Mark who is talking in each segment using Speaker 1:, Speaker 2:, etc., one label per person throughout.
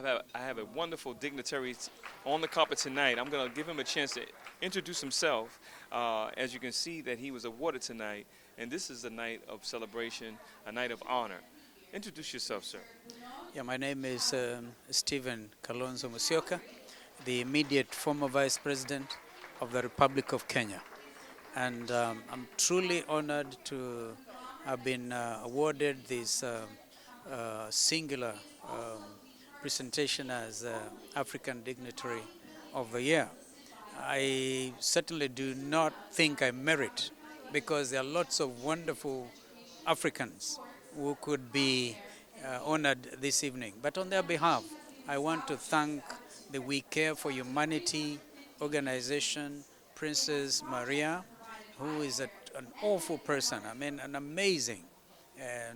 Speaker 1: I have a wonderful dignitary on the carpet tonight. I'm going to give him a chance to introduce himself. As you can see that he was awarded tonight, and this is a night of celebration, a night of honor. Introduce yourself, sir.
Speaker 2: Yeah, my name is Stephen Kalonzo Musyoka, the immediate former Vice President of the Republic of Kenya. And I'm truly honored to have been awarded this singular presentation as African Dignitary of the Year. I certainly do not think I merit, because there are lots of wonderful Africans who could be honored this evening. But on their behalf, I want to thank the We Care for Humanity organization, Princess Maria, who is an awful person. I mean, an amazing,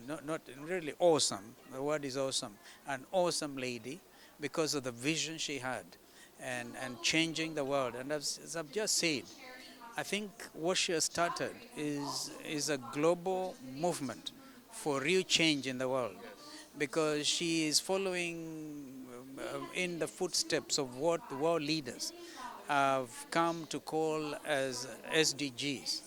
Speaker 2: not really awesome, the word is awesome, an awesome lady, because of the vision she had and changing the world. And as I've just said, I think what she has started is a global movement for real change in the world, because she is following in the footsteps of what the world leaders have come to call as SDGs,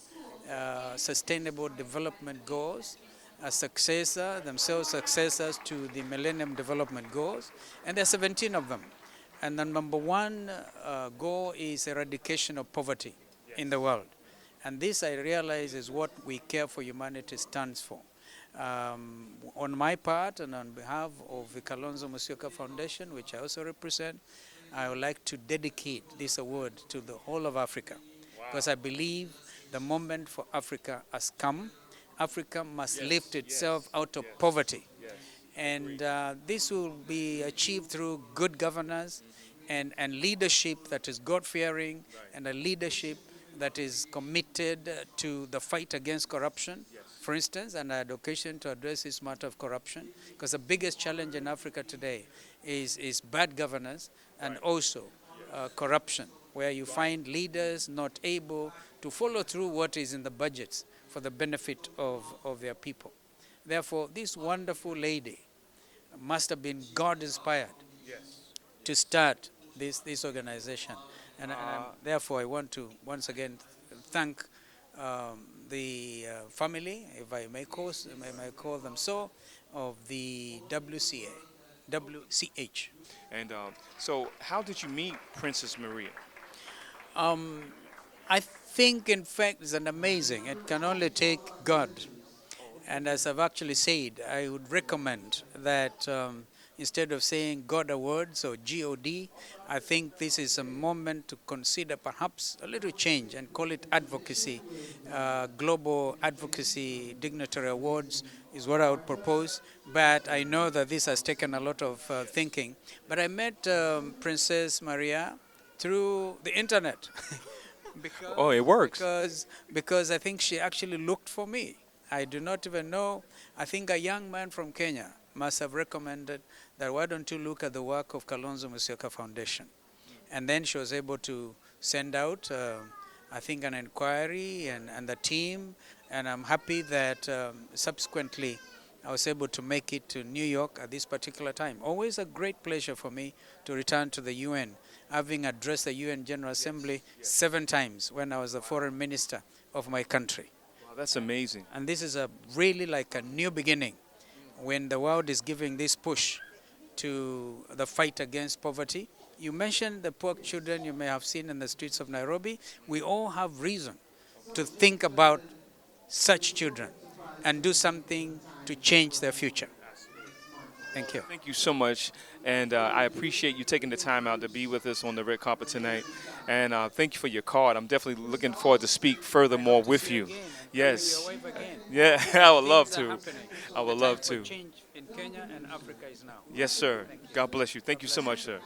Speaker 2: Sustainable Development Goals, a successor, themselves successors to the Millennium Development Goals, and there are 17 of them. And the number one goal is eradication of poverty in the world. And this, I realize, is what We Care for Humanity stands for. On my part and on behalf of the Kalonzo Musyoka Foundation, which I also represent, I would like to dedicate this award to the whole of Africa. Wow. Because I believe the moment for Africa has come. Africa must lift itself out of poverty. And this will be achieved through good governance and leadership that is God-fearing, and a leadership that is committed to the fight against corruption, for instance, and I had occasion to address this matter of corruption, because the biggest challenge in Africa today is bad governance and also corruption, where you find leaders not able to follow through what is in the budgets for the benefit of their people. Therefore, this wonderful lady must have been God-inspired to start this organization. And therefore, I want to once again thank the family, if I may call them so, of the WCH.
Speaker 1: And so how did you meet Princess Maria?
Speaker 2: I think, in fact, it's an amazing. It can only take God. And as I've actually said, I would recommend that instead of saying God Awards or GOD, I think this is a moment to consider perhaps a little change and call it advocacy. Global Advocacy Dignitary Awards is what I would propose. But I know that this has taken a lot of thinking. But I met Princess Maria through the internet.
Speaker 1: It works.
Speaker 2: Because I think she actually looked for me. I do not even know. I think a young man from Kenya must have recommended that, why don't you look at the work of Kalonzo Musyoka Foundation? And then she was able to send out, I think, an inquiry and the team. And I'm happy that subsequently I was able to make it to New York at this particular time. Always a great pleasure for me to return to the UN, having addressed the UN General Assembly 7 times when I was the foreign minister of my country.
Speaker 1: Wow, that's amazing.
Speaker 2: And this is really like a new beginning when the world is giving this push to the fight against poverty. You mentioned the poor children you may have seen in the streets of Nairobi. We all have reason to think about such children and do something to change their future. Thank you.
Speaker 1: Thank you so much, and I appreciate you taking the time out to be with us on the red carpet tonight. And thank you for your card. I'm definitely looking forward to speak furthermore with you. Yes. Yeah, I would love to. I would love to.
Speaker 2: Change in Kenya and Africa is now.
Speaker 1: Yes, sir. God bless you. Thank you so much, sir.